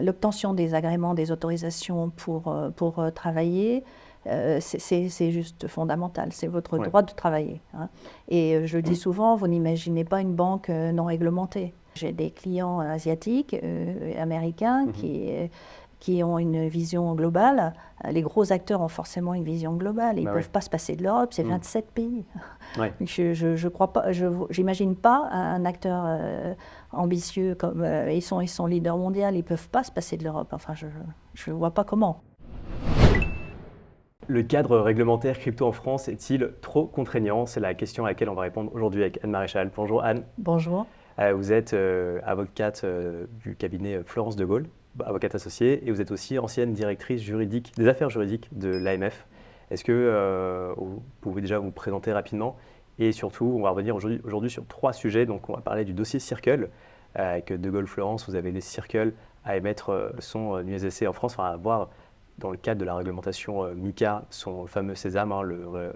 L'obtention des agréments, des autorisations pour travailler, c'est juste fondamental, c'est votre droit de travailler. Hein. Et je dis souvent, vous n'imaginez pas une banque non réglementée. J'ai des clients asiatiques, américains, qui ont une vision globale. Les gros acteurs ont forcément une vision globale. Ils ne peuvent pas se passer de l'Europe, c'est 27 pays. Ouais. Je crois pas, j'imagine pas un acteur ambitieux comme ils sont leaders mondiaux, ils ne peuvent pas se passer de l'Europe. Enfin, je ne vois pas comment. Le cadre réglementaire crypto en France est-il trop contraignant? C'est la question à laquelle on va répondre aujourd'hui avec Anne Maréchal. Bonjour Anne. Bonjour. Vous êtes avocate du cabinet Florence de Gaulle, avocate associée, et vous êtes aussi ancienne directrice juridique des affaires juridiques de l'AMF. Est-ce que vous pouvez déjà vous présenter rapidement? Et surtout, on va revenir aujourd'hui sur 3 sujets. Donc on va parler du dossier Circle. Avec de Gaulle Florence, vous avez les Circle à émettre son USDC en France, enfin à avoir dans le cadre de la réglementation MiCA, son fameux Sésame, hein,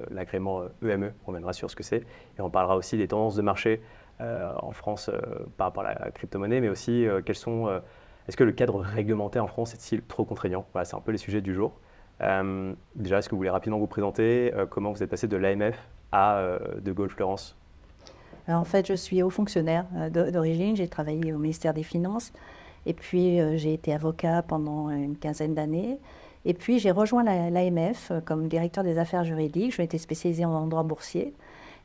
l'agrément EME, on reviendra sur ce que c'est. Et on parlera aussi des tendances de marché en France par rapport à la crypto-monnaie, mais aussi est-ce que le cadre réglementaire en France est-il trop contraignant? Voilà, c'est un peu les sujets du jour. Déjà, est-ce que vous voulez rapidement vous présenter comment vous êtes passé de l'AMF à de Gaulle Florence? Alors, en fait, je suis haut fonctionnaire d'origine, j'ai travaillé au ministère des Finances, et puis j'ai été avocat pendant une quinzaine d'années. Et puis, j'ai rejoint l'AMF comme directeur des affaires juridiques. J'ai été spécialisée en droit boursier.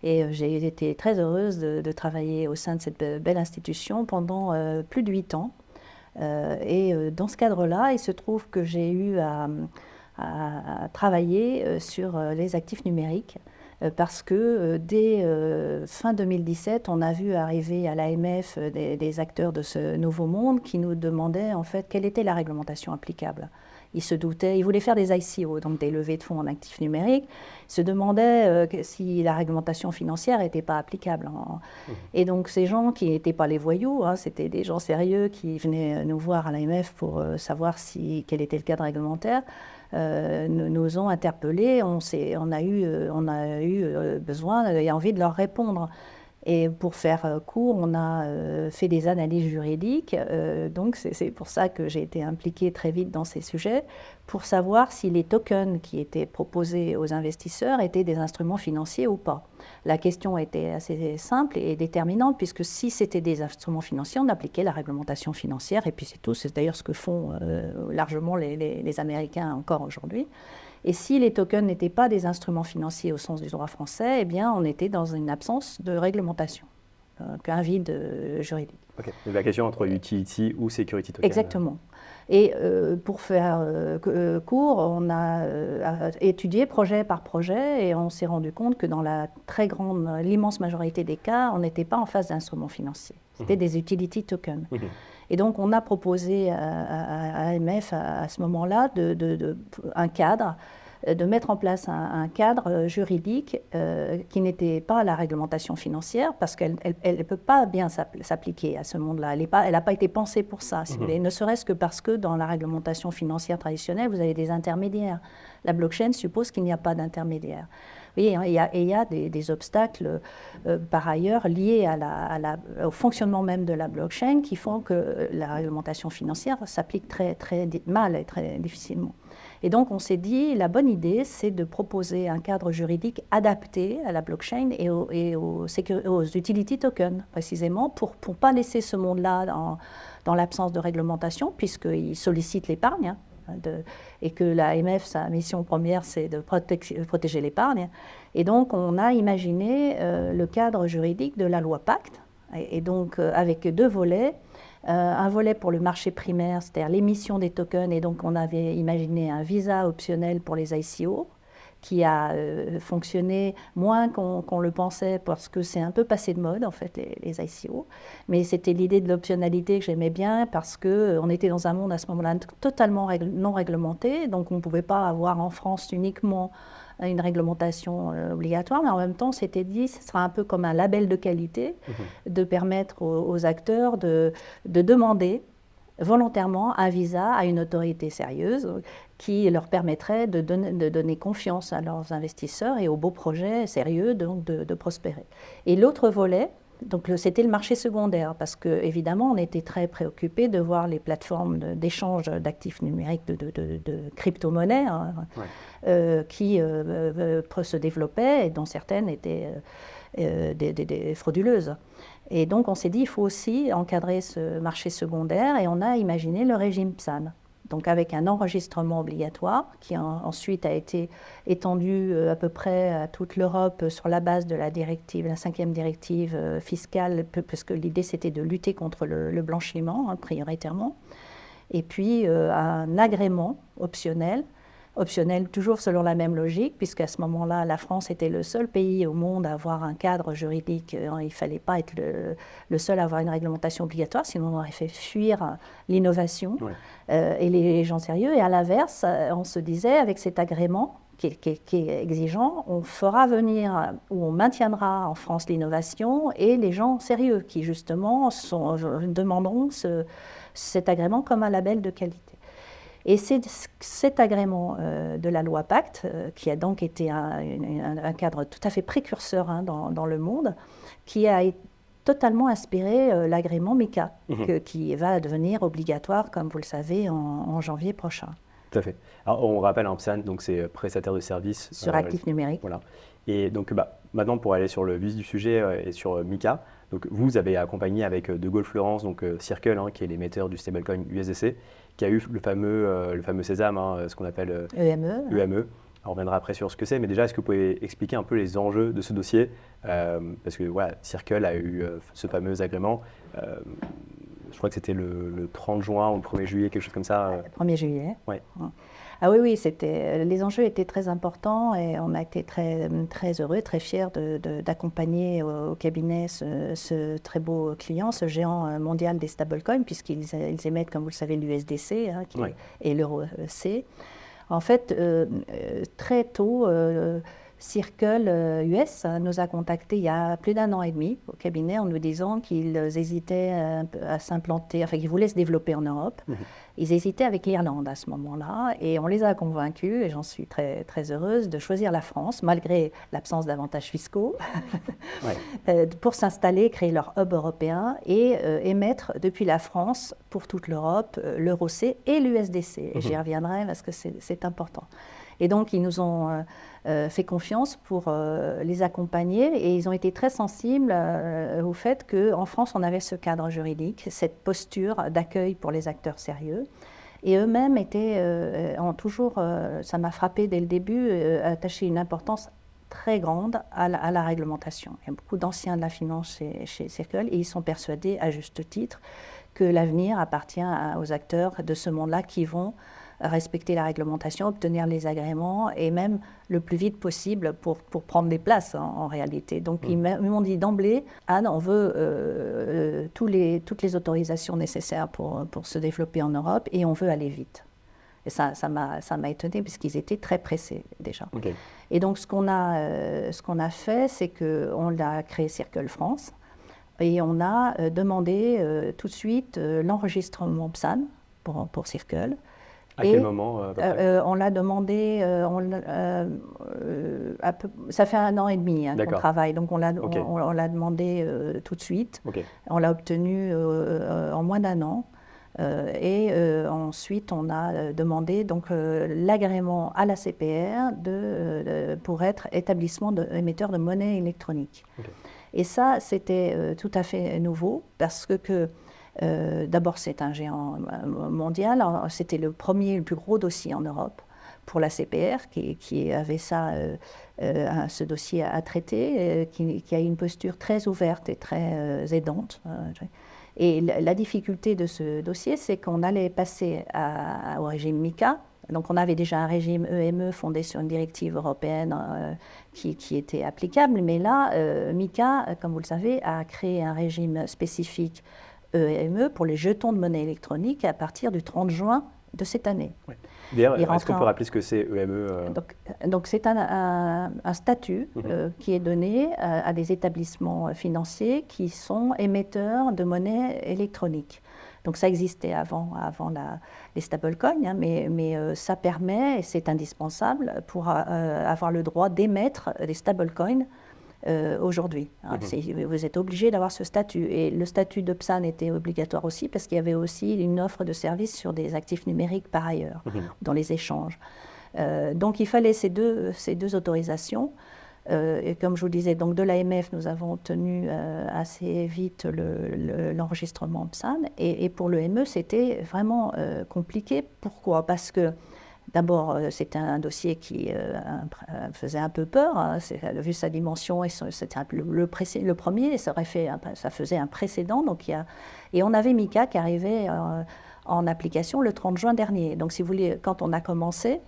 Et j'ai été très heureuse de travailler au sein de cette belle institution pendant plus de 8 ans. Dans ce cadre-là, il se trouve que j'ai eu à travailler sur les actifs numériques. Parce que dès fin 2017, on a vu arriver à l'AMF des acteurs de ce nouveau monde qui nous demandaient en fait quelle était la réglementation applicable. Ils se doutaient, ils voulaient faire des ICO, donc des levées de fonds en actifs numériques. Ils se demandaient si la réglementation financière n'était pas applicable. Et donc ces gens qui n'étaient pas les voyous, hein, c'était des gens sérieux qui venaient nous voir à l'AMF pour savoir quel était le cadre réglementaire. Nous ont interpellés, on a eu besoin et envie de leur répondre. Et pour faire court, on a fait des analyses juridiques, donc c'est pour ça que j'ai été impliquée très vite dans ces sujets, pour savoir si les tokens qui étaient proposés aux investisseurs étaient des instruments financiers ou pas. La question était assez simple et déterminante, puisque si c'était des instruments financiers, on appliquait la réglementation financière, et puis c'est tout, c'est d'ailleurs ce que font largement les Américains encore aujourd'hui. Et si les tokens n'étaient pas des instruments financiers au sens du droit français, eh bien, on était dans une absence de réglementation, un vide juridique. Okay. La question entre utility ou security token. Exactement. Et pour faire court, on a étudié projet par projet et on s'est rendu compte que dans l'immense majorité des cas, on n'était pas en face d'instruments financiers. C'était des utility tokens. Et donc, on a proposé à AMF à ce moment-là un cadre, de mettre en place un cadre juridique qui n'était pas la réglementation financière, parce qu'elle ne peut pas bien s'appliquer à ce monde-là. Elle n'a pas été pensée pour ça, si vous voulez, ne serait-ce que parce que dans la réglementation financière traditionnelle, vous avez des intermédiaires. La blockchain suppose qu'il n'y a pas d'intermédiaire. Oui, il y a des obstacles par ailleurs liés au fonctionnement même de la blockchain qui font que la réglementation financière s'applique très, très mal et très difficilement. Et donc on s'est dit, la bonne idée, c'est de proposer un cadre juridique adapté à la blockchain et aux utility tokens, précisément, pour ne pas laisser ce monde-là dans l'absence de réglementation, puisqu'il sollicite l'épargne. Et que l'AMF, sa mission première, c'est de protéger l'épargne. Et donc, on a imaginé le cadre juridique de la loi Pacte, et donc avec 2 volets. Un volet pour le marché primaire, c'est-à-dire l'émission des tokens, et donc on avait imaginé un visa optionnel pour les ICO, qui a fonctionné moins qu'on le pensait, parce que c'est un peu passé de mode, en fait, les ICO. Mais c'était l'idée de l'optionnalité que j'aimais bien, parce qu'on était dans un monde à ce moment-là totalement non réglementé, donc on ne pouvait pas avoir en France uniquement une réglementation obligatoire, mais en même temps, on s'était dit, ce sera un peu comme un label de qualité, de permettre aux acteurs de demander volontairement un visa à une autorité sérieuse qui leur permettrait de donner confiance à leurs investisseurs et aux beaux projets sérieux donc de prospérer. Et l'autre volet, Donc c'était le marché secondaire parce que évidemment on était très préoccupés de voir les plateformes d'échange d'actifs numériques, de crypto-monnaies hein, qui se développaient et dont certaines étaient des frauduleuses. Et donc on s'est dit il faut aussi encadrer ce marché secondaire et on a imaginé le régime PSAN. Donc avec un enregistrement obligatoire qui ensuite a été étendu à peu près à toute l'Europe sur la base de la directive, la 5e directive fiscale, parce que l'idée c'était de lutter contre le blanchiment hein, prioritairement. Et puis un agrément optionnel toujours selon la même logique, puisqu'à ce moment-là, la France était le seul pays au monde à avoir un cadre juridique. Il ne fallait pas être le seul à avoir une réglementation obligatoire, sinon on aurait fait fuir l'innovation et les gens sérieux. Et à l'inverse, on se disait, avec cet agrément qui est exigeant, on fera venir ou on maintiendra en France l'innovation et les gens sérieux qui justement demanderont cet agrément comme un label de qualité. Et c'est cet agrément de la loi Pacte, qui a donc été un cadre tout à fait précurseur hein, dans le monde, qui a totalement inspiré l'agrément MiCA, qui va devenir obligatoire, comme vous le savez, en janvier prochain. Tout à fait. Alors, on rappelle, PSAN, donc c'est prestataire de services. Sur actifs numériques. Voilà. Et donc maintenant, pour aller sur le vif du sujet et sur MiCA, donc vous avez accompagné avec De Gaulle Fleurance, donc Circle, hein, qui est l'émetteur du stablecoin USDC, qui a eu le fameux Sésame, hein, ce qu'on appelle EME. On reviendra après sur ce que c'est, mais déjà, est-ce que vous pouvez expliquer un peu les enjeux de ce dossier parce que voilà, Circle a eu ce fameux agrément. Je crois que c'était le 30 juin ou le 1er juillet, quelque chose comme ça. Le 1er juillet. Ouais. Ah oui, les enjeux étaient très importants et on a été très, très heureux, très fiers d'accompagner au cabinet ce très beau client, ce géant mondial des stablecoins, puisqu'ils émettent, comme vous le savez, l'USDC hein, et l'euro C. En fait, très tôt, Circle US nous a contactés il y a plus d'1 an et demi au cabinet en nous disant qu'ils hésitaient à s'implanter, enfin qu'ils voulaient se développer en Europe. Ils hésitaient avec l'Irlande à ce moment-là et on les a convaincus, et j'en suis très, très heureuse, de choisir la France malgré l'absence d'avantages fiscaux pour s'installer, créer leur hub européen et émettre depuis la France pour toute l'Europe l'euro C et l'USDC. Et j'y reviendrai parce que c'est important. Et donc, ils nous ont fait confiance pour les accompagner et ils ont été très sensibles au fait qu'en France, on avait ce cadre juridique, cette posture d'accueil pour les acteurs sérieux. Et eux-mêmes ont toujours, ça m'a frappé dès le début, attaché une importance très grande à la réglementation. Il y a beaucoup d'anciens de la finance chez Circle et ils sont persuadés, à juste titre, que l'avenir appartient aux acteurs de ce monde-là qui vont respecter la réglementation, obtenir les agréments et même le plus vite possible pour prendre des places en réalité. Donc ils m'ont dit d'emblée, Anne, on veut toutes les autorisations nécessaires pour se développer en Europe et on veut aller vite. Et ça m'a étonnée puisqu'ils étaient très pressés déjà. Et donc ce qu'on a fait, c'est qu'on a créé Circle France et on a demandé tout de suite l'enregistrement PSAN pour Circle. À quel moment on l'a demandé, ça fait 1 an et demi qu'on travaille, donc on l'a demandé tout de suite. On l'a obtenu en moins d'1 an. Et ensuite, on a demandé donc, l'agrément à la CPR pour être établissement émetteur de monnaie électronique. Et ça, c'était tout à fait nouveau parce que d'abord, c'est un géant mondial. C'était le plus gros dossier en Europe pour la CPR qui avait ce dossier à traiter, qui a une posture très ouverte et très aidante. Et la difficulté de ce dossier, c'est qu'on allait passer au régime MiCA. Donc on avait déjà un régime EME fondé sur une directive européenne qui était applicable. Mais là, MiCA, comme vous le savez, a créé un régime spécifique EME pour les jetons de monnaie électronique à partir du 30 juin de cette année. D'ailleurs, est-ce qu'on peut rappeler ce que c'est EME Donc c'est un statut qui est donné à des établissements financiers qui sont émetteurs de monnaie électronique. Donc ça existait avant les stablecoins, hein, mais ça permet, et c'est indispensable, pour avoir le droit d'émettre des stablecoins aujourd'hui. Vous êtes obligé d'avoir ce statut. Et le statut de PSAN était obligatoire aussi parce qu'il y avait aussi une offre de service sur des actifs numériques par ailleurs, dans les échanges. Donc il fallait ces deux autorisations. Et comme je vous le disais, donc de l'AMF, nous avons obtenu assez vite l'enregistrement PSAN. Et pour le ME, c'était vraiment compliqué. Pourquoi? Parce que d'abord, c'était un dossier qui faisait un peu peur, hein, vu sa dimension, et c'était le premier, et ça faisait un précédent. Donc et on avait MiCA qui arrivait en application le 30 juin dernier. Donc, si vous voulez, quand on avait commencé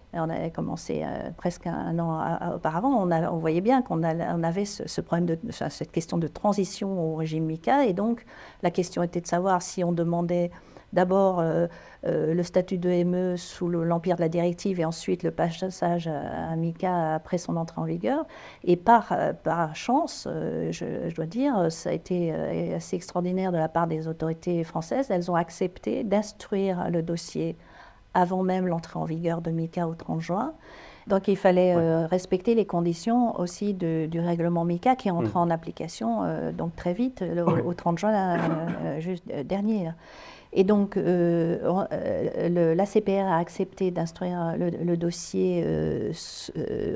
presque un an auparavant, on voyait bien qu'on avait ce problème cette question de transition au régime MiCA. Et donc, la question était de savoir si on demandait d'abord le statut de ME sous l'empire de la directive et ensuite le passage à MiCA après son entrée en vigueur. Et par chance, je dois dire, ça a été assez extraordinaire de la part des autorités françaises. Elles ont accepté d'instruire le dossier avant même l'entrée en vigueur de MiCA au 30 juin. Donc il fallait respecter les conditions aussi du règlement MiCA qui est entré en application donc très vite, au 30 juin juste dernier. Et donc, l'ACPR a accepté d'instruire le dossier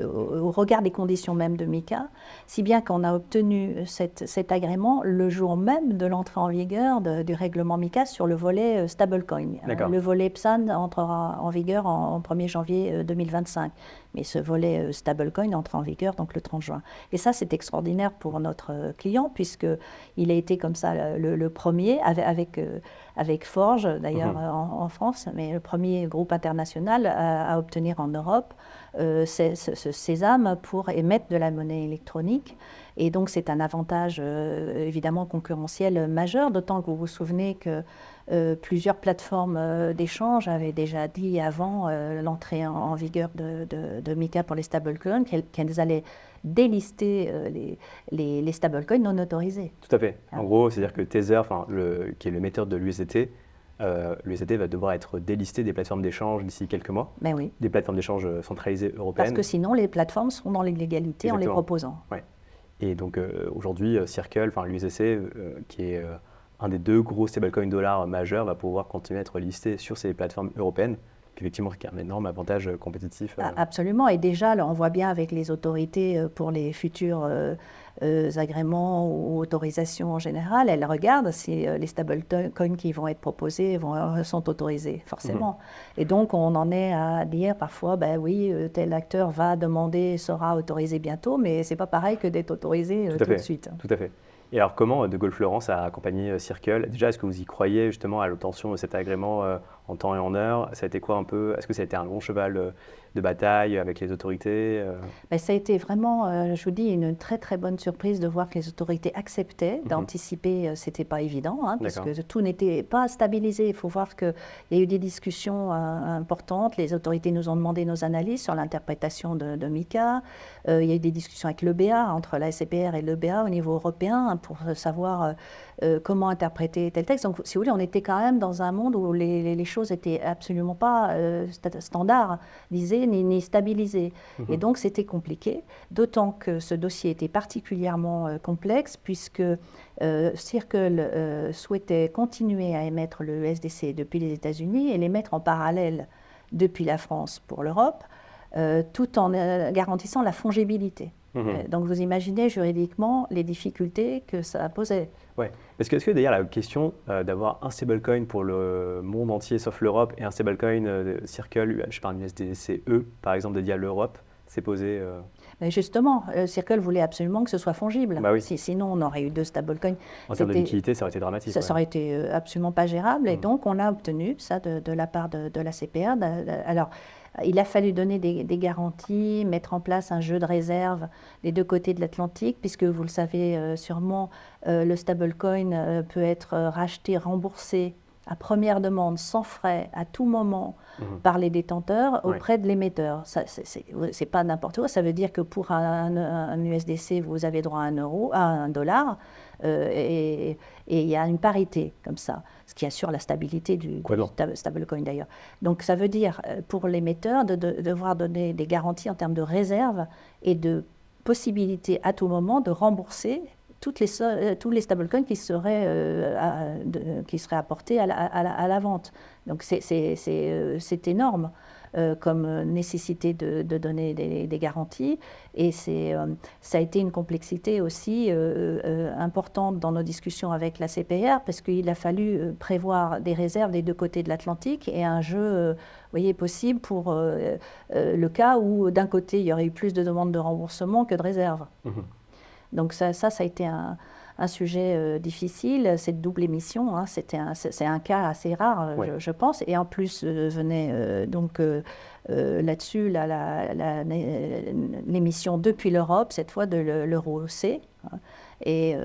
au regard des conditions même de MiCA, si bien qu'on a obtenu cet agrément le jour même de l'entrée en vigueur du règlement MiCA sur le volet stablecoin. Le volet PSAN entrera en vigueur en 1er janvier 2025. Mais ce volet stablecoin entre en vigueur donc le 30 juin. Et ça, c'est extraordinaire pour notre client, puisqu'il a été comme ça le premier, avec Forge, d'ailleurs en France, mais le premier groupe international à obtenir en Europe ce sésame pour émettre de la monnaie électronique. Et donc, c'est un avantage évidemment concurrentiel majeur, d'autant que vous vous souvenez que plusieurs plateformes d'échange avaient déjà dit avant l'entrée en vigueur de MiCA pour les stablecoins qu'elles allaient délister les stablecoins non autorisés. Tout à fait. En gros, c'est-à-dire que Tether, qui est l'émetteur de l'USDT, l'USDT va devoir être délisté des plateformes d'échange d'ici quelques mois, ben oui. Des plateformes d'échange centralisées européennes. Parce que sinon, les plateformes seront dans l'illégalité en les proposant. Ouais. Et donc aujourd'hui, Circle, l'USDC, qui est un des deux gros stablecoins dollars majeurs, va pouvoir continuer à être listé sur ces plateformes européennes, qui effectivement qui a un énorme avantage compétitif. Absolument, et déjà, là, on voit bien avec les autorités pour les futurs agréments ou autorisations en général, elles regardent si les stablecoins qui vont être proposés sont autorisés, forcément. Et donc, on en est à dire parfois, ben oui, tel acteur va demander, sera autorisé bientôt, mais c'est pas pareil que d'être autorisé tout de suite. Tout à fait. Et alors, comment De Gaulle Fleurance a accompagné Circle? Déjà, est-ce que vous y croyez justement à l'obtention de cet agrément en temps et en heure? Ça a été quoi un peu? Est-ce que ça a été un long cheval de bataille avec les autorités? Ça a été vraiment, je vous dis, une très très bonne surprise de voir que les autorités acceptaient d'anticiper. C'était pas évident, parce que tout n'était pas stabilisé. Il faut voir qu'il y a eu des discussions importantes. Les autorités nous ont demandé nos analyses sur l'interprétation de MiCA. Il y a eu des discussions avec l'EBA, entre la SCPR et l'EBA au niveau européen, pour savoir comment interpréter tel texte. Donc, si vous voulez, on était quand même dans un monde où les choses n'étaient absolument pas standardisées ni stabilisées. Et donc, c'était compliqué, d'autant que ce dossier était particulièrement complexe, puisque Circle souhaitait continuer à émettre le USDC depuis les États-Unis et l'émettre en parallèle depuis la France pour l'Europe, tout en garantissant la fongibilité. Donc vous imaginez juridiquement les difficultés que ça posait. Oui, parce que est-ce que d'ailleurs la question d'avoir un stablecoin pour le monde entier sauf l'Europe et un stablecoin Circle, je parle d'un USDC-E par exemple dédié à l'Europe, s'est posée Mais justement, Circle voulait absolument que ce soit fongible. Bah oui. Sinon, on aurait eu deux stablecoins. En termes de liquidité, ça aurait été dramatique. Ça aurait été absolument pas gérable. Et donc, on a obtenu ça de la part de la CPR. Alors, il a fallu donner des garanties, mettre en place un jeu de réserve des deux côtés de l'Atlantique, puisque vous le savez sûrement, le stablecoin peut être racheté, remboursé à première demande, sans frais, à tout moment, par les détenteurs auprès de l'émetteur. C'est pas n'importe quoi. Ça veut dire que pour un USDC, vous avez droit à $1, et il y a une parité comme ça, ce qui assure la stabilité du stablecoin d'ailleurs. Donc ça veut dire pour l'émetteur de devoir donner des garanties en termes de réserve et de possibilité à tout moment de rembourser tous les stablecoins qui seraient apportés à la vente. Donc c'est énorme comme nécessité de donner des garanties. Et ça a été une complexité aussi importante dans nos discussions avec la CPR, parce qu'il a fallu prévoir des réserves des deux côtés de l'Atlantique et un jeu possible pour le cas où d'un côté il y aurait eu plus de demandes de remboursement que de réserves. Donc ça a été un sujet difficile, cette double émission, hein, c'est un cas assez rare, je pense. Et en plus venait donc là-dessus l'émission depuis l'Europe, cette fois de l'euro C. Hein. Et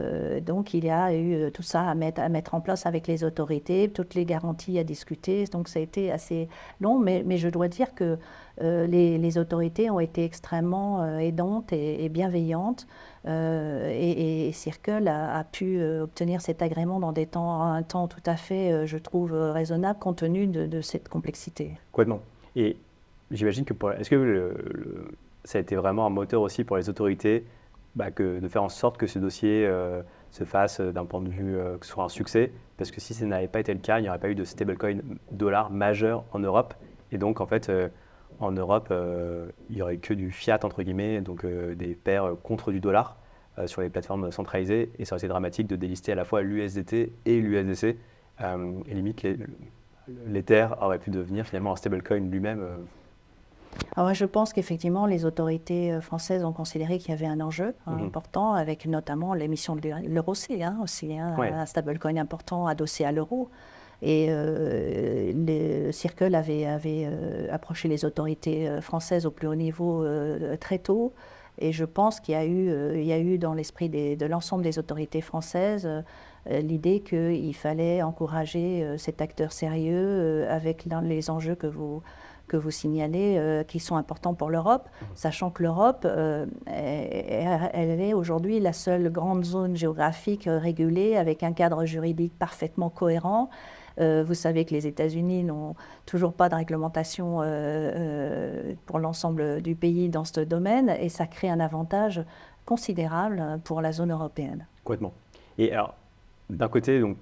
donc il y a eu tout ça à mettre en place avec les autorités, toutes les garanties à discuter. Donc ça a été assez long, mais je dois dire que les autorités ont été extrêmement aidantes et bienveillantes. Et Circle a pu obtenir cet agrément dans un temps tout à fait, je trouve, raisonnable compte tenu de cette complexité. Complètement. Et j'imagine que est-ce que ça a été vraiment un moteur aussi pour les autorités de faire en sorte que ce dossier se fasse d'un point de vue que ce soit un succès? Parce que si ça n'avait pas été le cas, il n'y aurait pas eu de stablecoin dollar majeur en Europe. Et donc, en fait, en Europe, il n'y aurait que du fiat, entre guillemets, donc des paires contre du dollar sur les plateformes centralisées. Et ça aurait été dramatique de délister à la fois l'USDT et l'USDC. Et limite, l'Ether aurait pu devenir finalement un stablecoin lui-même. Alors, je pense qu'effectivement, les autorités françaises ont considéré qu'il y avait un enjeu important, avec notamment l'émission de l'euro C, aussi, un stablecoin important adossé à l'euro. Et Circle avait approché les autorités françaises au plus haut niveau très tôt. Et je pense qu'il y a eu dans l'esprit de l'ensemble des autorités françaises l'idée qu'il fallait encourager cet acteur sérieux avec les enjeux que vous signalez, qui sont importants pour l'Europe, sachant que l'Europe, elle est aujourd'hui la seule grande zone géographique régulée avec un cadre juridique parfaitement cohérent. Vous savez que les États-Unis n'ont toujours pas de réglementation pour l'ensemble du pays dans ce domaine, et ça crée un avantage considérable pour la zone européenne. Complètement. Et alors, d'un côté, donc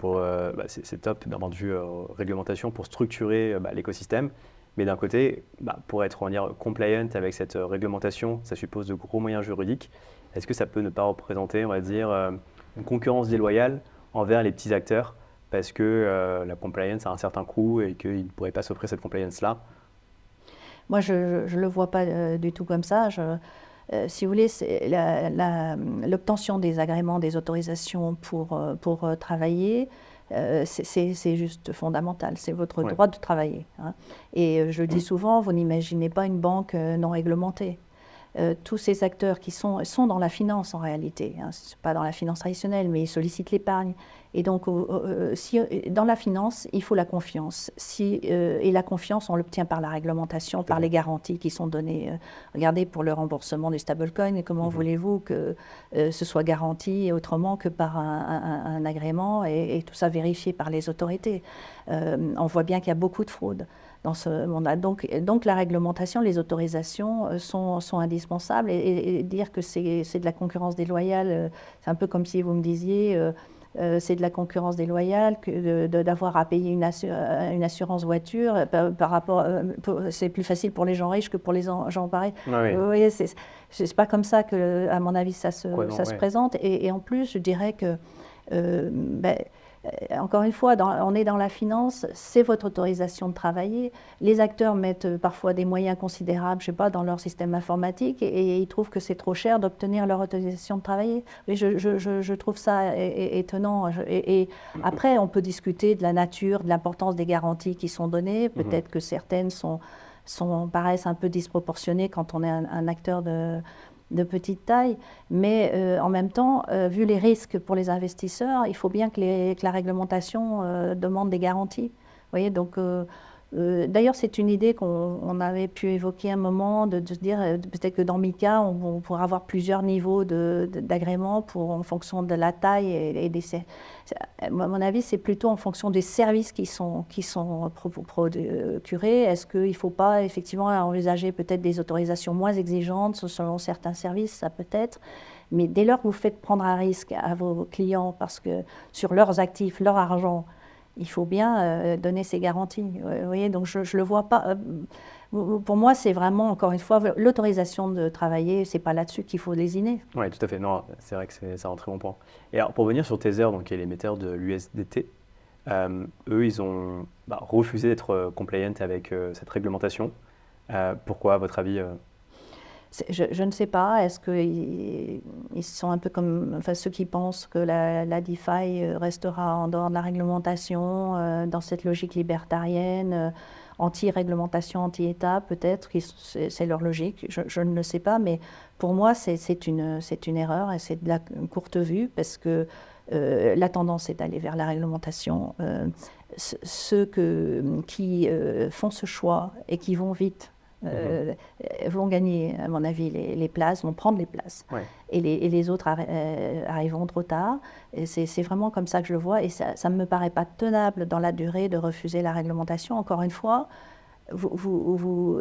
c'est top d'un point de vue réglementation pour structurer l'écosystème, mais d'un côté, pour être, on va dire, compliant avec cette réglementation, ça suppose de gros moyens juridiques. Est-ce que ça peut ne pas représenter, on va dire, une concurrence déloyale envers les petits acteurs parce que la compliance a un certain coût et qu'ils ne pourraient pas s'offrir cette compliance-là? Moi, je ne le vois pas du tout comme ça. Si vous voulez, l'obtention des agréments, des autorisations pour travailler, c'est juste fondamental. C'est votre droit de travailler. Hein. Et je dis souvent, vous n'imaginez pas une banque non réglementée. Tous ces acteurs qui sont dans la finance en réalité, hein, ce n'est pas dans la finance traditionnelle, mais ils sollicitent l'épargne. Et donc, dans la finance, il faut la confiance. Et la confiance, on l'obtient par la réglementation, par les garanties qui sont données. Regardez pour le remboursement du stablecoin, comment voulez-vous que ce soit garanti autrement que par un agrément et tout ça vérifié par les autorités. On voit bien qu'il y a beaucoup de fraude dans ce monde-là. Donc la réglementation, les autorisations sont indispensables. Et dire que c'est de la concurrence déloyale, c'est un peu comme si vous me disiez c'est de la concurrence déloyale d'avoir à payer une assurance voiture par rapport. C'est plus facile pour les gens riches que pour les gens pareils. Oui. Vous voyez, c'est pas comme ça que, à mon avis, ça se présente. Et en plus, je dirais que encore une fois, on est dans la finance, c'est votre autorisation de travailler. Les acteurs mettent parfois des moyens considérables, je sais pas, dans leur système informatique et ils trouvent que c'est trop cher d'obtenir leur autorisation de travailler. Et je trouve ça étonnant. Et après, on peut discuter de la nature, de l'importance des garanties qui sont données. Peut-être que certaines paraissent un peu disproportionnées quand on est un acteur de petite taille, mais en même temps, vu les risques pour les investisseurs, il faut bien que la réglementation demande des garanties. Vous voyez, donc D'ailleurs, c'est une idée qu'on avait pu évoquer un moment, de se dire peut-être que dans MICA, on pourra avoir plusieurs niveaux d'agrément en fonction de la taille et à mon avis, c'est plutôt en fonction des services qui sont procurés. Est-ce qu'il ne faut pas effectivement envisager peut-être des autorisations moins exigeantes selon certains services, ça peut être. Mais dès lors que vous faites prendre un risque à vos clients parce que sur leurs actifs, leur argent, il faut bien donner ces garanties. Vous voyez, donc je ne le vois pas. Pour moi, c'est vraiment, encore une fois, l'autorisation de travailler, ce n'est pas là-dessus qu'il faut lésiner. Oui, tout à fait. Non, c'est vrai que c'est un très bon point. Et alors, pour venir sur Tether, donc, qui est l'émetteur de l'USDT, eux, ils ont refusé d'être compliant avec cette réglementation. Pourquoi, à votre avis Je ne sais pas. Est-ce qu'ils sont un peu comme ceux qui pensent que la DeFi restera en dehors de la réglementation, dans cette logique libertarienne, anti-réglementation, anti-État, peut-être, c'est leur logique. Je ne le sais pas, mais pour moi, c'est une erreur et c'est de la courte vue parce que la tendance est d'aller vers la réglementation. Ceux qui font ce choix et qui vont vite, vont gagner, à mon avis, les places, vont prendre les places. Ouais. Et les autres arriveront trop tard. C'est vraiment comme ça que je le vois. Et ça ne me paraît pas tenable dans la durée de refuser la réglementation. Encore une fois,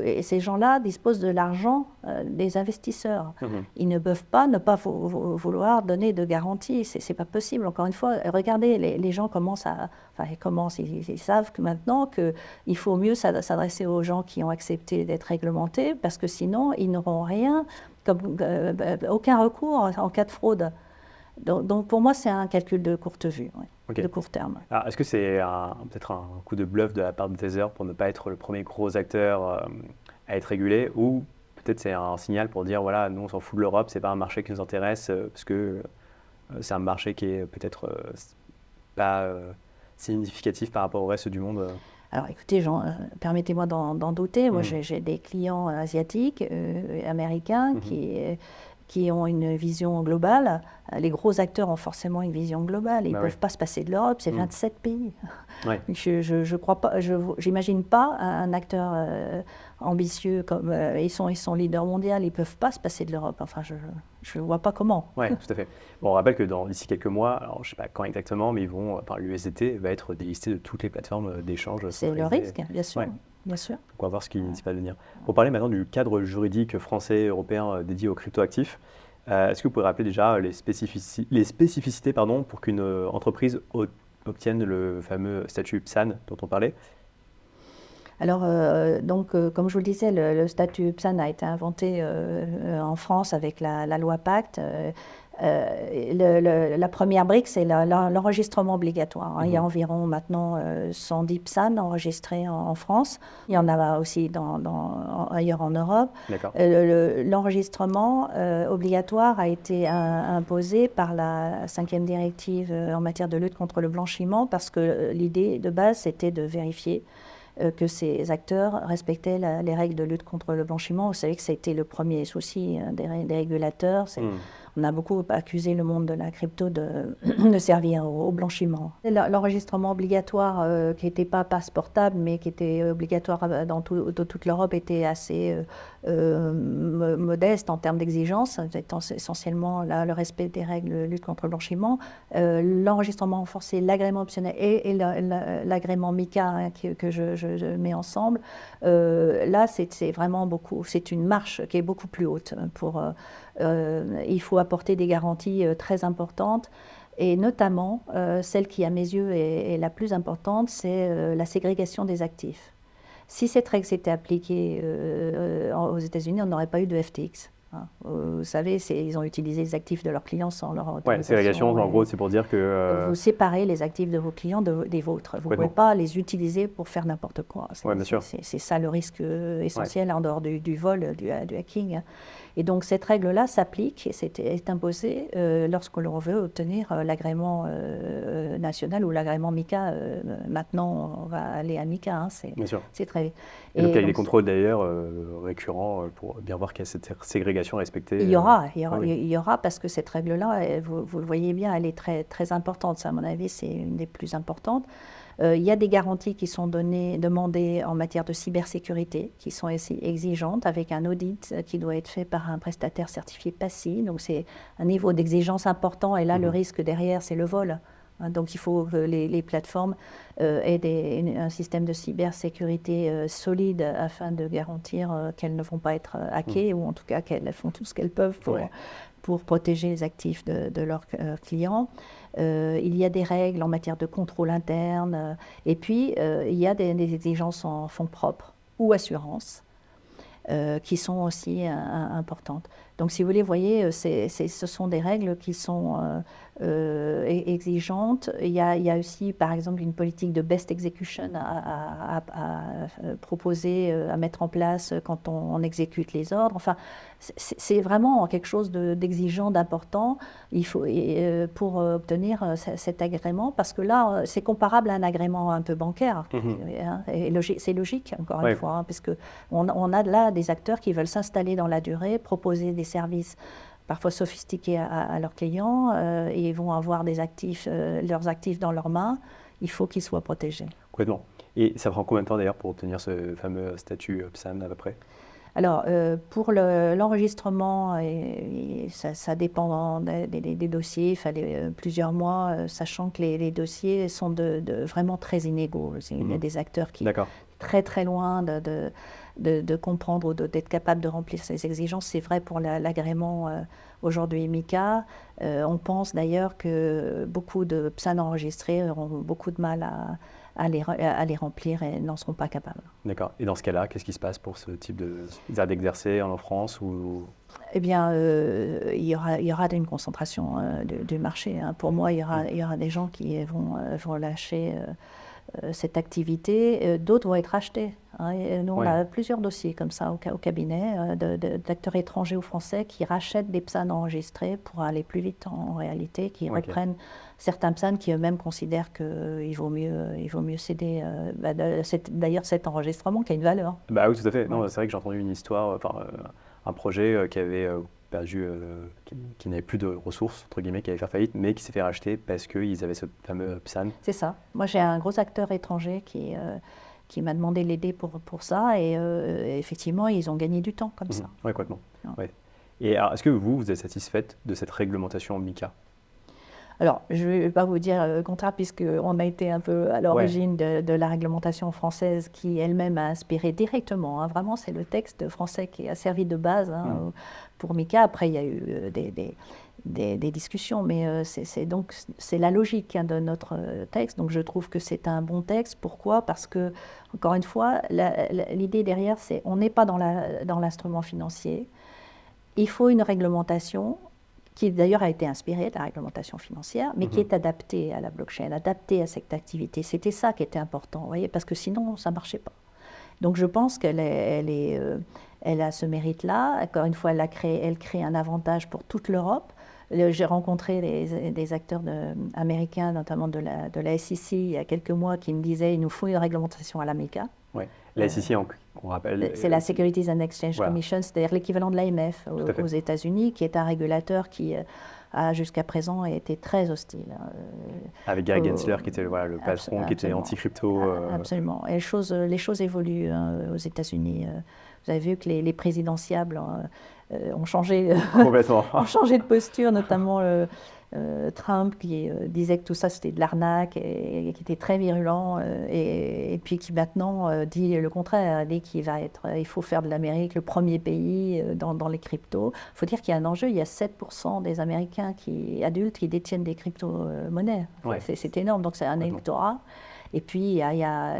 et ces gens-là disposent de l'argent des investisseurs. Ils ne peuvent pas ne pas vouloir donner de garantie. C'est pas possible. Encore une fois, regardez, les gens ils savent que maintenant qu'il faut mieux s'adresser aux gens qui ont accepté d'être réglementés, parce que sinon, ils n'auront rien, aucun recours en cas de fraude. Donc pour moi, c'est un calcul de courte vue, Okay. de court terme. Alors, est-ce que c'est peut-être un coup de bluff de la part de Tether pour ne pas être le premier gros acteur à être régulé, ou peut-être c'est un signal pour dire voilà, nous on s'en fout de l'Europe, c'est pas un marché qui nous intéresse parce que c'est un marché qui est peut-être pas significatif par rapport au reste du monde Alors écoutez, permettez-moi d'en douter. Moi, j'ai des clients asiatiques, américains, qui ont une vision globale. Les gros acteurs ont forcément une vision globale. Ils ne peuvent pas se passer de l'Europe, c'est 27 pays. Ouais. Je crois pas, j'imagine pas un acteur ambitieux comme ils sont leaders mondiaux, ils ne peuvent pas se passer de l'Europe. Enfin, je ne vois pas comment. Oui, tout à fait. Bon, on rappelle que d'ici quelques mois, alors je ne sais pas quand exactement, mais l'USDT va être délisté de toutes les plateformes d'échange. C'est le risque, bien sûr. Ouais. Bien sûr. Donc on va voir ce qui va devenir. Pour parler maintenant du cadre juridique français et européen dédié aux cryptoactifs, est-ce que vous pouvez rappeler déjà les spécificités pour qu'une entreprise obtienne le fameux statut PSAN dont on parlait? Alors, comme je vous le disais, le statut PSAN a été inventé en France avec la loi Pacte. La première brique, c'est l'enregistrement obligatoire. Il y a environ maintenant 110 PSAN enregistrés en France. Il y en a aussi ailleurs en Europe. L'enregistrement obligatoire a été imposé par la 5e directive en matière de lutte contre le blanchiment, parce que l'idée de base, c'était de vérifier que ces acteurs respectaient les règles de lutte contre le blanchiment. Vous savez que ça a été le premier souci des régulateurs. On a beaucoup accusé le monde de la crypto de servir au blanchiment. L'enregistrement obligatoire, qui n'était pas passeportable, mais qui était obligatoire dans toute l'Europe, était assez modeste en termes d'exigence, étant essentiellement le respect des règles de lutte contre le blanchiment. L'enregistrement renforcé, l'agrément optionnel et l'agrément MICA que je mets ensemble, là c'est vraiment beaucoup, c'est une marche qui est beaucoup plus haute. Il faut apporter des garanties très importantes. Et notamment, celle qui, à mes yeux, est la plus importante, c'est la ségrégation des actifs. Si cette règle s'était appliquée aux États-Unis, on n'aurait pas eu de FTX. Vous savez, ils ont utilisé les actifs de leurs clients sans leur autorisation. Oui, ségrégation, en gros, c'est pour dire que... Vous séparez les actifs de vos clients des vôtres. Vous ne pouvez pas les utiliser pour faire n'importe quoi. C'est ça le risque essentiel en dehors du vol, du hacking. Et donc cette règle-là s'applique, est imposée lorsque l'on veut obtenir l'agrément national ou l'agrément MICA. Maintenant, on va aller à MICA, c'est très... Et donc il y a des contrôles d'ailleurs récurrents pour bien voir qu'il y a cette ségrégation respectée. Il y aura parce que cette règle-là, vous le voyez bien, elle est très, très importante. Ça, à mon avis, c'est une des plus importantes. Il y a des garanties qui sont demandées en matière de cybersécurité, qui sont exigeantes, avec un audit qui doit être fait par un prestataire certifié PASI. Donc c'est un niveau d'exigence important, et là le risque derrière, c'est le vol. Donc il faut que les plateformes aient un système de cybersécurité solide afin de garantir qu'elles ne vont pas être hackées, ou en tout cas qu'elles font tout ce qu'elles peuvent pour protéger les actifs de leurs clients. Il y a des règles en matière de contrôle interne, et puis il y a des exigences en fonds propres ou assurances qui sont aussi importantes. Donc si vous voulez, voyez, ce sont des règles qui sont exigeantes. Il y a aussi, par exemple, une politique de best execution à proposer, à mettre en place quand on exécute les ordres. Enfin, c'est vraiment quelque chose d'exigeant, d'important. Il faut pour obtenir cet agrément, parce que là, c'est comparable à un agrément un peu bancaire. Hein, et c'est logique, encore une fois, hein, parce que on a là des acteurs qui veulent s'installer dans la durée, proposer des services parfois sophistiqués à leurs clients, et ils vont avoir leurs actifs dans leurs mains. Il faut qu'ils soient protégés. Complètement. Et ça prend combien de temps d'ailleurs pour obtenir ce fameux statut PSAN à peu près? Alors, pour l'enregistrement, ça dépend des dossiers. Il fallait plusieurs mois, sachant que les dossiers sont vraiment très inégaux. Il y a des acteurs qui sont très très loin de comprendre ou d'être capables de remplir ces exigences. C'est vrai pour l'agrément aujourd'hui MiCA. On pense d'ailleurs que beaucoup de PSAN enregistrés auront beaucoup de mal à les remplir et n'en seront pas capables. D'accord. Et dans ce cas-là, qu'est-ce qui se passe pour ce type d'exercer en France ou... Eh bien, il y aura une concentration du marché. Hein. Pour moi, il y aura des gens qui vont lâcher cette activité. D'autres vont être achetés. Hein. Et nous, on a plusieurs dossiers comme ça au cabinet, d'acteurs étrangers ou français qui rachètent des PSAN enregistrés pour aller plus vite en réalité, qui reprennent certains PSAN qui eux-mêmes considèrent qu'il vaut mieux céder. D'ailleurs, cet enregistrement qui a une valeur. Bah oui, tout à fait. Non, c'est vrai que j'ai entendu une histoire, un projet qui avait perdu, qui n'avait plus de ressources, entre guillemets, qui allait faire faillite, mais qui s'est fait racheter parce qu'ils avaient ce fameux PSAN. C'est ça. Moi, j'ai un gros acteur étranger qui m'a demandé de l'aider pour ça, et effectivement, ils ont gagné du temps comme ça. Oui, complètement. Ouais. Et alors, est-ce que vous êtes satisfaite de cette réglementation MiCA? Alors, je ne vais pas vous dire le contraire, puisqu'on a été un peu à l'origine de la réglementation française qui elle-même a inspiré directement. Hein. Vraiment, c'est le texte français qui a servi de base pour MiCA. Après, il y a eu des discussions, mais c'est la logique de notre texte. Donc, je trouve que c'est un bon texte. Pourquoi? Parce que, encore une fois, l'idée derrière, c'est on n'est pas dans l'instrument financier. Il faut une réglementation qui d'ailleurs a été inspirée de la réglementation financière, mais qui est adaptée à la blockchain, adaptée à cette activité. C'était ça qui était important, vous voyez, parce que sinon, ça ne marchait pas. Donc je pense qu'elle a ce mérite-là. Encore une fois, elle crée un avantage pour toute l'Europe. J'ai rencontré des acteurs américains, notamment de la SEC, il y a quelques mois, qui me disaient il nous faut une réglementation à la MiCA. Ouais. La SEC, on rappelle. C'est la Securities and Exchange Commission, c'est-à-dire l'équivalent de l'AMF aux États-Unis, qui est un régulateur qui a jusqu'à présent été très hostile. Avec Gary Gensler, qui était le patron, qui était anti-crypto. Absolument. Et les choses évoluent aux États-Unis. Vous avez vu que les présidentiables ont changé de posture, notamment Trump qui disait que tout ça c'était de l'arnaque et qui était très virulent, et puis qui maintenant dit le contraire, dit il faut faire de l'Amérique le premier pays dans les cryptos. Il faut dire qu'il y a un enjeu, il y a 7% des Américains adultes qui détiennent des crypto-monnaies. C'est énorme, donc c'est un électorat. Et puis, il y a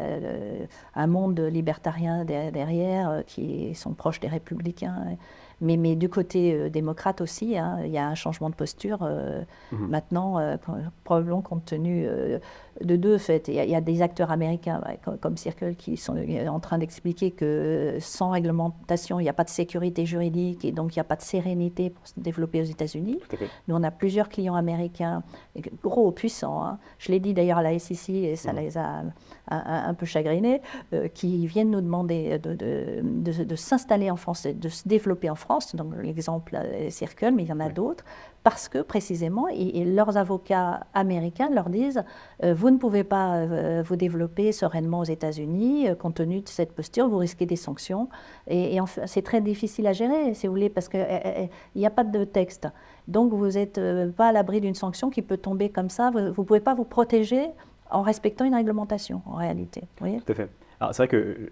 un monde libertarien derrière qui sont proches des républicains. Mais du côté démocrate aussi, hein, il y a un changement de posture maintenant, probablement compte tenu de deux faits. Il y a des acteurs américains comme Circle qui sont en train d'expliquer que sans réglementation, il n'y a pas de sécurité juridique et donc il n'y a pas de sérénité pour se développer aux États-Unis. Nous, on a plusieurs clients américains, gros, puissants. Hein. Je l'ai dit d'ailleurs à la SEC et ça les a un peu chagrinés, qui viennent nous demander de s'installer en France, de se développer en France, France, donc l'exemple circule, mais il y en a d'autres, parce que précisément, leurs avocats américains leur disent vous ne pouvez pas vous développer sereinement aux États-Unis, compte tenu de cette posture, vous risquez des sanctions. Et c'est très difficile à gérer, si vous voulez, parce qu'il n'y a pas de texte. Donc vous n'êtes pas à l'abri d'une sanction qui peut tomber comme ça. Vous ne pouvez pas vous protéger en respectant une réglementation, en réalité. Vous voyez ? Tout à fait. Alors c'est vrai que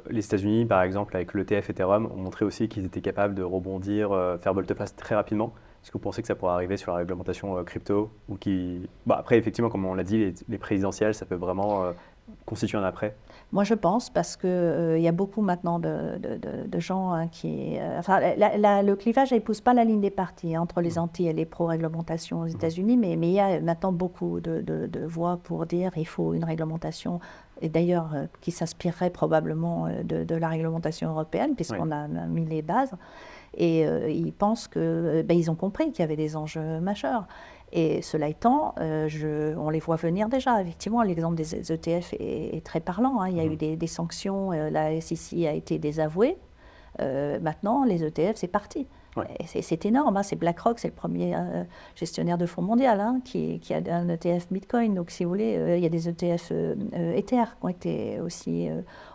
les États-Unis, par exemple, avec l'ETF Ethereum, ont montré aussi qu'ils étaient capables de rebondir, faire volte-face très rapidement. Est-ce que vous pensez que ça pourrait arriver sur la réglementation crypto ou après, effectivement, comme on l'a dit, les présidentielles, ça peut vraiment constituer un après? Moi, je pense, parce qu'il y a beaucoup maintenant de gens qui... le clivage, il ne pousse pas la ligne des partis entre les anti et les pro-réglementations aux États-Unis, mais il y a maintenant beaucoup de voix pour dire qu'il faut une réglementation, et d'ailleurs qui s'inspirerait probablement de la réglementation européenne, puisqu'on a mis les bases. Et ils pensent ils ont compris qu'il y avait des enjeux majeurs. Et cela étant, on les voit venir déjà. Effectivement, l'exemple des ETF est très parlant. Hein. Il y a eu des sanctions, la SEC a été désavouée. Maintenant, les ETF, c'est parti. Ouais. C'est énorme. Hein. C'est BlackRock, c'est le premier gestionnaire de fonds mondial qui a un ETF Bitcoin. Donc, si vous voulez, il y a des ETF Ether qui ont été aussi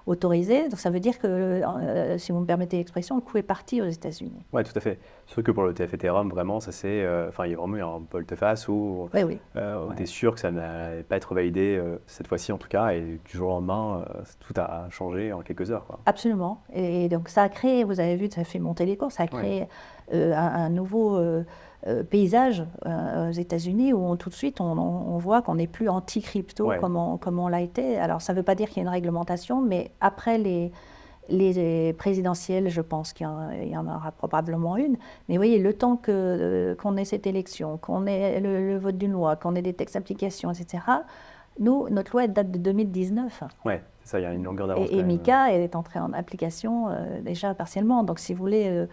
autorisés. Donc, ça veut dire que, si vous me permettez l'expression, le coup est parti aux États-Unis. Oui, tout à fait. Sauf que pour le ETF Ethereum, vraiment, ça c'est, il y a vraiment eu un volte-face où on était sûr que ça n'allait pas être validé cette fois-ci en tout cas, et du jour au lendemain, tout a changé en quelques heures, quoi. Absolument. Et donc ça a créé, vous avez vu, ça a fait monter les cours, ça a créé un nouveau paysage aux États-Unis où tout de suite on voit qu'on n'est plus anti-crypto comme on l'a été. Alors ça ne veut pas dire qu'il y a une réglementation, mais après les présidentielles, je pense qu'il y en aura probablement une. Mais vous voyez, le temps qu'on ait cette élection, qu'on ait le vote d'une loi, qu'on ait des textes d'application, etc., nous, notre loi elle date de 2019. Oui, c'est ça, il y a une longueur d'avance. Et MiCA, elle est entrée en application déjà partiellement. Donc, si vous voulez,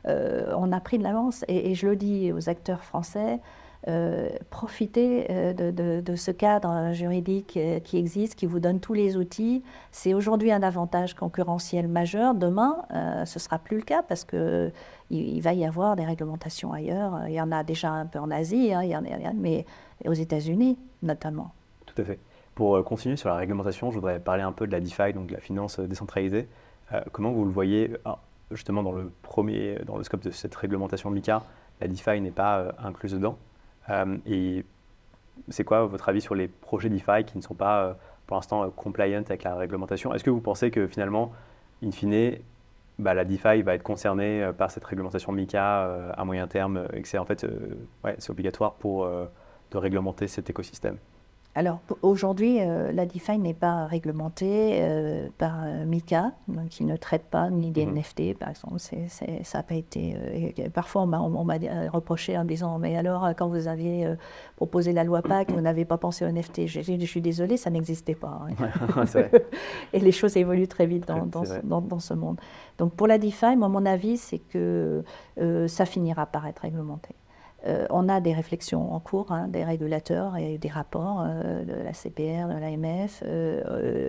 on a pris de l'avance. Et je le dis aux acteurs français, profitez de ce cadre juridique qui existe, qui vous donne tous les outils. C'est aujourd'hui un avantage concurrentiel majeur. Demain, ce ne sera plus le cas parce qu'il va y avoir des réglementations ailleurs. Il y en a déjà un peu en Asie, hein, mais aux États-Unis notamment. Tout à fait. Pour continuer sur la réglementation, je voudrais parler un peu de la DeFi, donc de la finance décentralisée. Comment vous le voyez justement dans le scope de cette réglementation MiCA, la DeFi n'est pas incluse dedans. Et c'est quoi votre avis sur les projets DeFi qui ne sont pas pour l'instant compliant avec la réglementation? Est-ce que vous pensez que finalement, in fine, la DeFi va être concernée par cette réglementation MiCA à moyen terme et que c'est en fait c'est obligatoire de réglementer cet écosystème? Alors aujourd'hui, la DeFi n'est pas réglementée par MiCA, qui ne traite pas ni des NFT, par exemple. Ça n'a pas été. Parfois, on m'a reproché en disant mais alors, quand vous aviez proposé la loi PAC, vous n'avez pas pensé aux NFT. Je suis désolée, ça n'existait pas. Hein. C'est vrai. Et les choses évoluent très vite dans ce monde. Donc pour la DeFi, moi, mon avis, c'est que ça finira par être réglementé. On a des réflexions en cours, hein, des régulateurs et des rapports de la CPR, de l'AMF.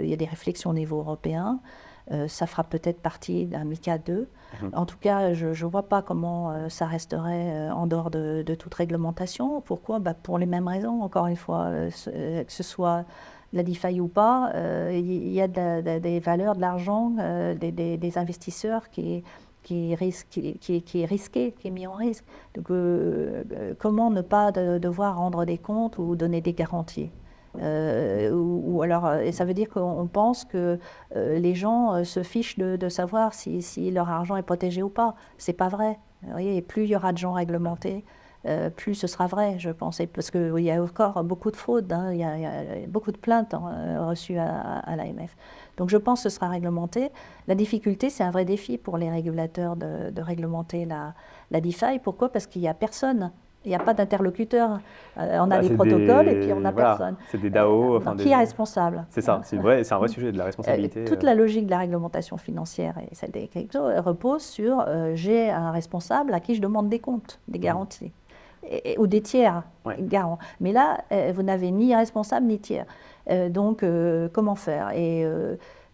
Il y a des réflexions au niveau européen. Ça fera peut-être partie d'un MiCA 2. En tout cas, je ne vois pas comment ça resterait en dehors de toute réglementation. Pourquoi ? Pour les mêmes raisons, encore une fois, que ce soit la DeFi ou pas, il y a des valeurs, de l'argent, des investisseurs qui est risqué, qui est mis en risque. Donc, comment ne pas devoir rendre des comptes ou donner des garanties ou alors, et ça veut dire qu'on pense que les gens se fichent de savoir si leur argent est protégé ou pas. C'est pas vrai. Vous voyez, plus il y aura de gens réglementés, plus ce sera vrai, je pense. Parce qu'il y a encore beaucoup de fraudes, hein, il y a beaucoup de plaintes reçues à l'AMF. Donc je pense que ce sera réglementé. La difficulté, c'est un vrai défi pour les régulateurs de réglementer la DeFi. Pourquoi ? Parce qu'il n'y a personne. Il n'y a pas d'interlocuteur. On a des protocoles et puis on n'a personne. C'est des DAO. Qui est responsable ? C'est ça, c'est un vrai sujet de la responsabilité. Toute la logique de la réglementation financière et celle des cryptos repose sur j'ai un responsable à qui je demande des comptes, des garanties. Ou des tiers garants. Mais là, vous n'avez ni responsable ni tiers. Donc, comment faire ? Et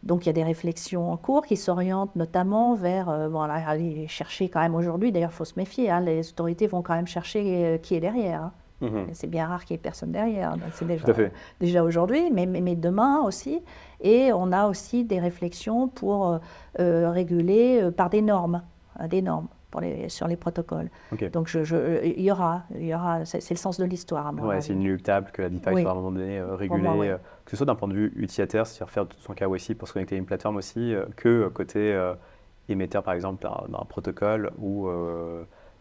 Donc il y a des réflexions en cours qui s'orientent notamment vers, bon, aller chercher quand même aujourd'hui, d'ailleurs il faut se méfier, hein, les autorités vont quand même chercher qui est derrière. Hein. Mhm. C'est bien rare qu'il n'y ait personne derrière, donc c'est Tout à fait. déjà aujourd'hui, mais demain aussi. Et on a aussi des réflexions pour réguler par des normes sur les protocoles. Ok. Donc il y aura, c'est le sens de l'histoire à mon Ouais, avis. c'est inéluctable que la DeFi Oui. soit à un moment donné Pour régulée, moi, oui. que ce soit d'un point de vue utilisateur, c'est-à-dire faire son KYC pour se connecter à une plateforme aussi, que côté émetteur par exemple d'un protocole ou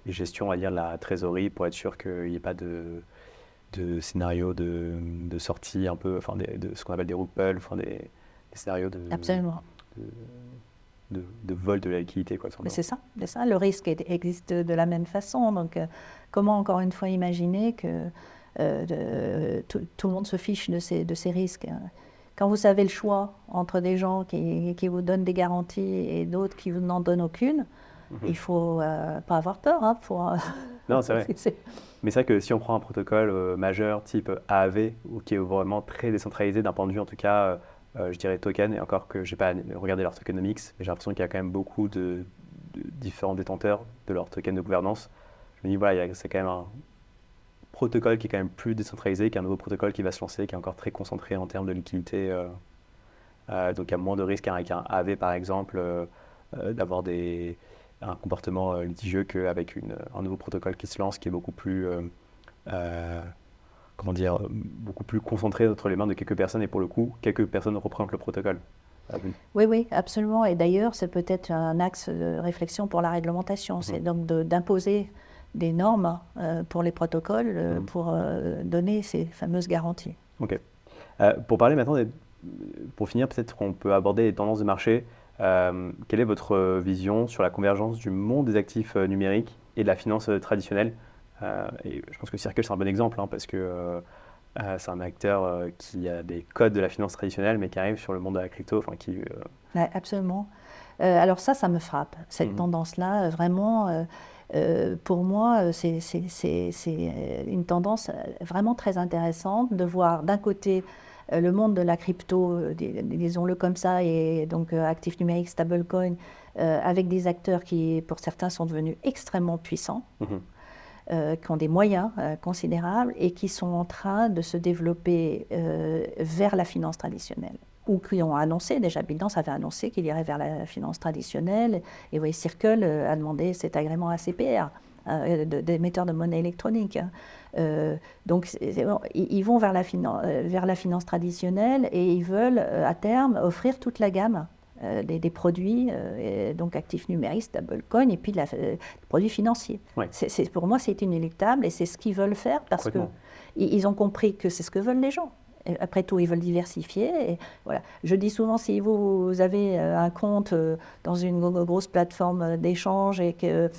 gestion, on va dire, de la trésorerie pour être sûr qu'il n'y ait pas de scénario de sortie un peu, enfin de ce qu'on appelle des rug-pulls, enfin des scénarios Absolument. de vol de la liquidité, quoi. Mais c'est ça, le risque existe de la même façon. Donc, comment encore une fois imaginer que tout le monde se fiche de ces risques, hein. Quand vous savez le choix entre des gens qui vous donnent des garanties et d'autres qui vous n'en donnent aucune, il ne faut pas avoir peur. Hein, Non, c'est vrai. Mais c'est vrai que si on prend un protocole majeur type AAV, ou qui est vraiment très décentralisé d'un point de vue en tout cas, je dirais token, et encore que je n'ai pas regardé leur tokenomics, mais j'ai l'impression qu'il y a quand même beaucoup de différents détenteurs de leur token de gouvernance. Je me dis, voilà, c'est quand même un protocole qui est quand même plus décentralisé qu'un nouveau protocole qui va se lancer, qui est encore très concentré en termes de liquidité. Donc il y a moins de risques qu'avec un AAV par exemple, d'avoir un comportement litigieux qu'avec un nouveau protocole qui se lance, qui est beaucoup plus, comment dire, beaucoup plus concentré entre les mains de quelques personnes, et pour le coup, quelques personnes représentent le protocole. Oui, absolument. Et d'ailleurs, c'est peut-être un axe de réflexion pour la réglementation, c'est donc d'imposer des normes pour les protocoles pour donner ces fameuses garanties. Ok. Pour parler maintenant, pour finir, peut-être qu'on peut aborder les tendances de marché. Quelle est votre vision sur la convergence du monde des actifs numériques et de la finance traditionnelle? Et je pense que Circle, c'est un bon exemple, hein, parce que c'est un acteur qui a des codes de la finance traditionnelle, mais qui arrive sur le monde de la crypto. Ouais, absolument. Alors ça me frappe, cette tendance-là, vraiment. Pour moi, c'est une tendance vraiment très intéressante de voir d'un côté le monde de la crypto, disons-le comme ça, et donc actifs numériques, stablecoin, avec des acteurs qui, pour certains, sont devenus extrêmement puissants, qui ont des moyens considérables et qui sont en train de se développer vers la finance traditionnelle. Ou qui ont annoncé, déjà Binance avait annoncé qu'il irait vers la finance traditionnelle, et vous voyez, Circle a demandé cet agrément ACPR, d'émetteur de monnaie électronique. Donc ils vont vers la finance traditionnelle, et ils veulent à terme offrir toute la gamme des produits, donc actifs numériques, stablecoin, et puis des produits financiers. Ouais. Pour moi, c'est inéluctable, et c'est ce qu'ils veulent faire parce qu'ils ont compris que c'est ce que veulent les gens. Et après tout, ils veulent diversifier. Et voilà. Je dis souvent, si vous avez un compte dans une grosse plateforme d'échange et que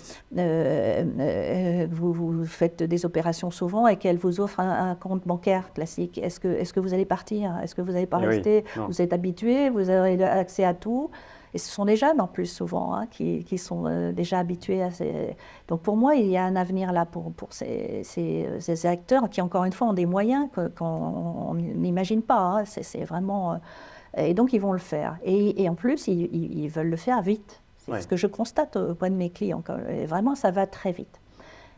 vous faites des opérations souvent et qu'elle vous offre un compte bancaire classique, est-ce que vous allez partir? Est-ce que vous n'allez pas rester? Vous êtes habitué, vous avez accès à tout. Et ce sont des jeunes en plus souvent qui sont déjà habitués à ces... Donc pour moi, il y a un avenir là pour ces acteurs qui, encore une fois, ont des moyens qu'on n'imagine pas. C'est vraiment... et donc ils vont le faire. Et en plus, ils veulent le faire vite. C'est ce que je constate auprès de mes clients. Et vraiment, ça va très vite.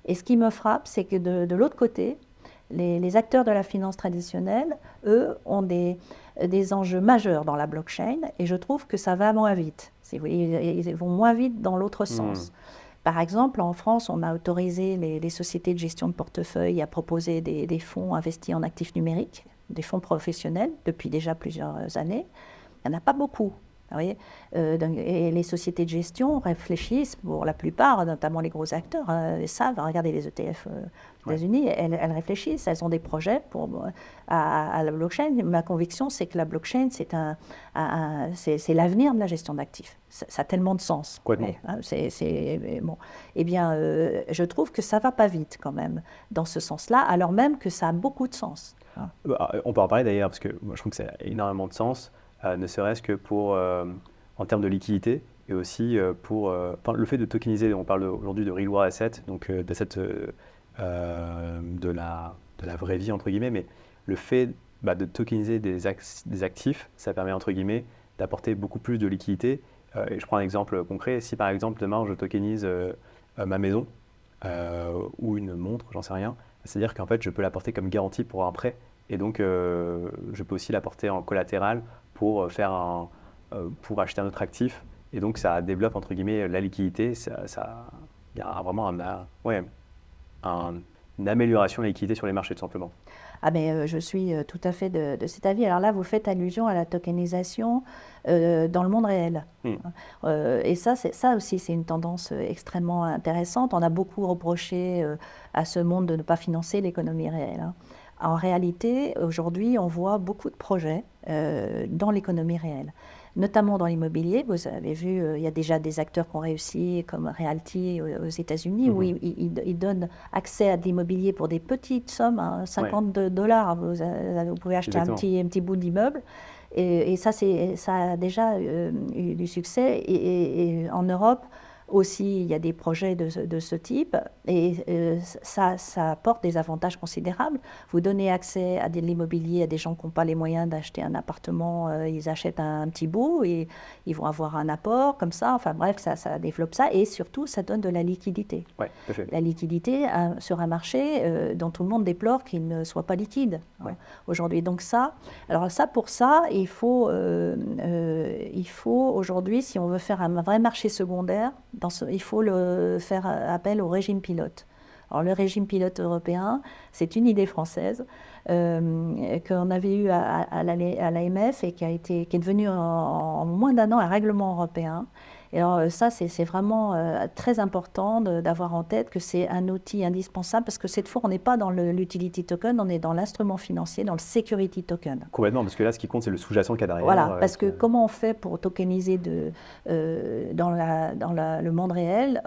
Et ce qui me frappe, c'est que de l'autre côté, les acteurs de la finance traditionnelle, eux, ont des enjeux majeurs dans la blockchain, et je trouve que ça va moins vite. Ils vont moins vite dans l'autre sens. Par exemple, en France, on a autorisé les sociétés de gestion de portefeuille à proposer des fonds investis en actifs numériques, des fonds professionnels, depuis déjà plusieurs années. Il n'y en a pas beaucoup. Vous voyez, et les sociétés de gestion réfléchissent, pour la plupart, notamment les gros acteurs, savent, regardez les ETF aux États-Unis, elles réfléchissent, elles ont des projets à la blockchain. Ma conviction, c'est que la blockchain, c'est l'avenir de la gestion d'actifs. Ça a tellement de sens. Bon. Eh bien, je trouve que ça ne va pas vite quand même dans ce sens-là, alors même que ça a beaucoup de sens. On peut en parler d'ailleurs, parce que moi, je trouve que ça a énormément de sens. Ne serait-ce que en termes de liquidité, et aussi pour le fait de tokeniser. On parle aujourd'hui de real world asset, donc d'assets de la vraie vie entre guillemets, mais le fait de tokeniser des actifs, ça permet entre guillemets d'apporter beaucoup plus de liquidité. Et je prends un exemple concret. Si par exemple demain je tokenise ma maison ou une montre, j'en sais rien, c'est-à-dire qu'en fait je peux l'apporter comme garantie pour un prêt. Et donc je peux aussi l'apporter en collatéral pour pour acheter un autre actif. Et donc ça développe entre guillemets la liquidité. Il y a vraiment ouais, une amélioration de la liquidité sur les marchés tout simplement. Ah mais je suis tout à fait de cet avis. Alors là, vous faites allusion à la tokenisation dans le monde réel. Et ça aussi, c'est une tendance extrêmement intéressante. On a beaucoup reproché à ce monde de ne pas financer l'économie réelle, hein. En réalité, aujourd'hui, on voit beaucoup de projets dans l'économie réelle, notamment dans l'immobilier. Vous avez vu, il y a déjà des acteurs qui ont réussi, comme Realty aux États-Unis, où ils donnent accès à de l'immobilier pour des petites sommes, hein, 50 $. Vous pouvez acheter un petit bout d'immeuble. Et ça, ça a déjà eu du succès. Et en Europe aussi, il y a des projets de ce type. Et ça apporte des avantages considérables. Vous donnez accès à de l'immobilier à des gens qui n'ont pas les moyens d'acheter un appartement. Ils achètent un petit bout et ils vont avoir un apport comme ça. Enfin bref, ça développe ça. Et surtout, ça donne de la liquidité. Ouais, tout à fait. La liquidité sur un marché dont tout le monde déplore qu'il ne soit pas liquide aujourd'hui. Donc pour ça, il faut aujourd'hui, si on veut faire un vrai marché secondaire, il faut faire appel au régime pilote. Alors le régime pilote européen, c'est une idée française qu'on avait eue à l'AMF et qui est devenue en moins d'un an un règlement européen. Et alors ça, c'est vraiment très important d'avoir en tête que c'est un outil indispensable parce que cette fois, on n'est pas dans l'utility token, on est dans l'instrument financier, dans le security token. Complètement, parce que là, ce qui compte, c'est le sous-jacent qu'il y a derrière. Voilà, parce que comment on fait pour tokeniser dans le monde réel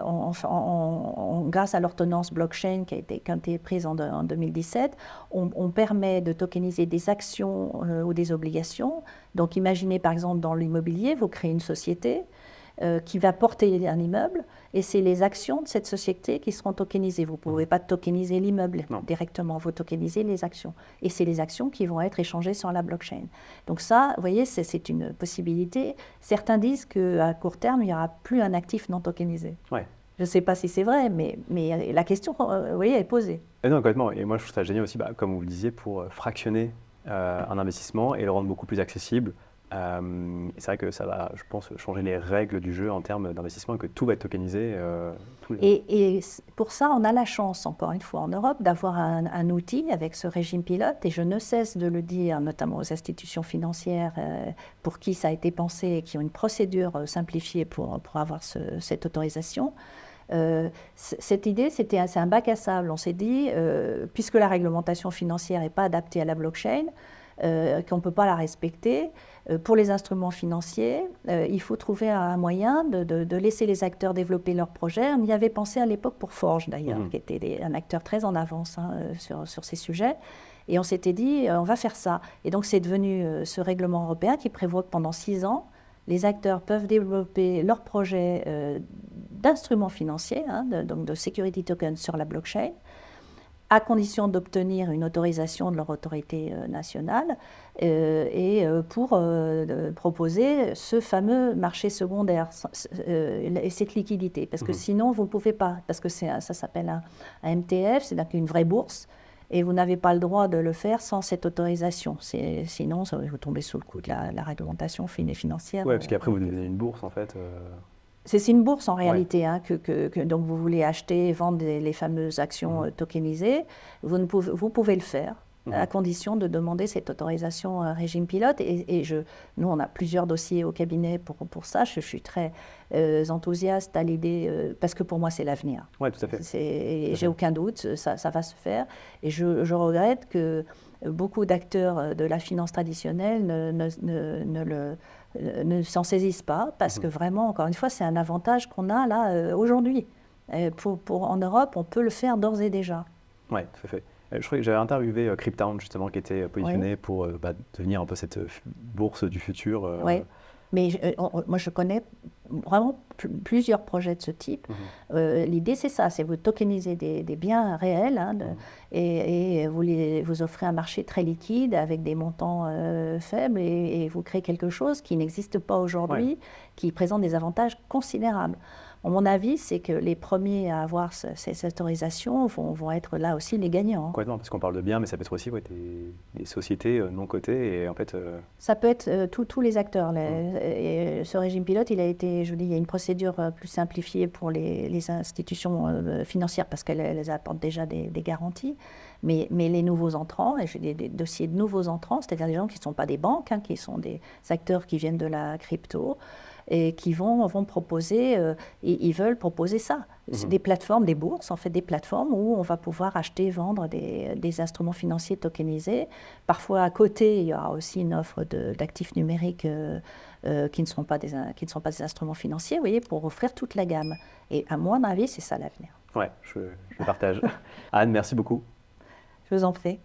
grâce à l'ordonnance blockchain qui a été prise en 2017, on permet de tokeniser des actions ou des obligations. Donc imaginez par exemple dans l'immobilier, vous créez une société qui va porter un immeuble, et c'est les actions de cette société qui seront tokenisées. Vous ne pouvez pas tokeniser l'immeuble directement, vous tokenisez les actions. Et c'est les actions qui vont être échangées sur la blockchain. Donc ça, vous voyez, c'est une possibilité. Certains disent qu'à court terme, il n'y aura plus un actif non tokenisé. Ouais. Je ne sais pas si c'est vrai, mais la question, vous voyez, est posée. Non, complètement. Et moi, je trouve ça génial aussi, comme vous le disiez, pour fractionner un investissement et le rendre beaucoup plus accessible. C'est vrai que ça va, je pense, changer les règles du jeu en termes d'investissement et que tout va être tokenisé. Et pour ça, on a la chance, encore une fois, en Europe, d'avoir un outil avec ce régime pilote. Et je ne cesse de le dire, notamment aux institutions financières pour qui ça a été pensé et qui ont une procédure simplifiée pour avoir cette autorisation. Cette idée, c'est un bac à sable. On s'est dit, puisque la réglementation financière n'est pas adaptée à la blockchain, qu'on ne peut pas la respecter, pour les instruments financiers, il faut trouver un moyen de laisser les acteurs développer leurs projets. On y avait pensé à l'époque pour Forge d'ailleurs, qui était un acteur très en avance sur ces sujets. Et on s'était dit, on va faire ça. Et donc c'est devenu ce règlement européen qui prévoit que pendant 6 ans, les acteurs peuvent développer leurs projets d'instruments financiers, donc de security tokens sur la blockchain, à condition d'obtenir une autorisation de leur autorité nationale et pour proposer ce fameux marché secondaire et cette liquidité. Parce que sinon, vous ne pouvez pas, parce que ça s'appelle un MTF, c'est donc une vraie bourse, et vous n'avez pas le droit de le faire sans cette autorisation. Sinon, vous tombez sous le coup de la réglementation financière. Oui, parce qu'après, vous devenez une bourse, en fait. C'est une bourse en réalité, donc vous voulez acheter et vendre les fameuses actions tokenisées. Vous pouvez le faire à condition de demander cette autorisation régime pilote. Et nous, on a plusieurs dossiers au cabinet pour ça. Je suis très enthousiaste à l'idée, parce que pour moi, c'est l'avenir. Oui, tout à fait. J'ai aucun doute, ça va se faire. Et je regrette que beaucoup d'acteurs de la finance traditionnelle ne s'en saisissent pas, parce que vraiment, encore une fois, c'est un avantage qu'on a là aujourd'hui. En Europe, on peut le faire d'ores et déjà. Oui, tout à fait. Je crois que j'avais interviewé Cryptown, justement, qui était positionné pour devenir un peu cette bourse du futur. Oui, mais moi, je connais vraiment plusieurs projets de ce type. L'idée, c'est ça, c'est vous tokenisez des biens réels hein, et vous offrez un marché très liquide avec des montants faibles et vous créez quelque chose qui n'existe pas aujourd'hui, qui présente des avantages considérables. Mon avis, c'est que les premiers à avoir ces autorisations vont être là aussi les gagnants. Complètement, parce qu'on parle de biens, mais ça peut être aussi des sociétés non cotées et en fait... Ça peut être tous les acteurs. Et ce régime pilote, il y a une procédure plus simplifiée pour les institutions financières parce qu'elles apportent déjà des garanties. Mais les nouveaux entrants, et j'ai des dossiers de nouveaux entrants, c'est-à-dire des gens qui ne sont pas des banques, hein, qui sont des acteurs qui viennent de la crypto, et qui vont proposer, ils veulent proposer ça. C'est des plateformes, des bourses, en fait, des plateformes où on va pouvoir acheter et vendre des instruments financiers tokenisés. Parfois, à côté, il y aura aussi une offre d'actifs numériques qui ne sont pas des instruments financiers, vous voyez, pour offrir toute la gamme. Et à mon avis, c'est ça l'avenir. Ouais, je partage. Anne, merci beaucoup. Je vous en prie.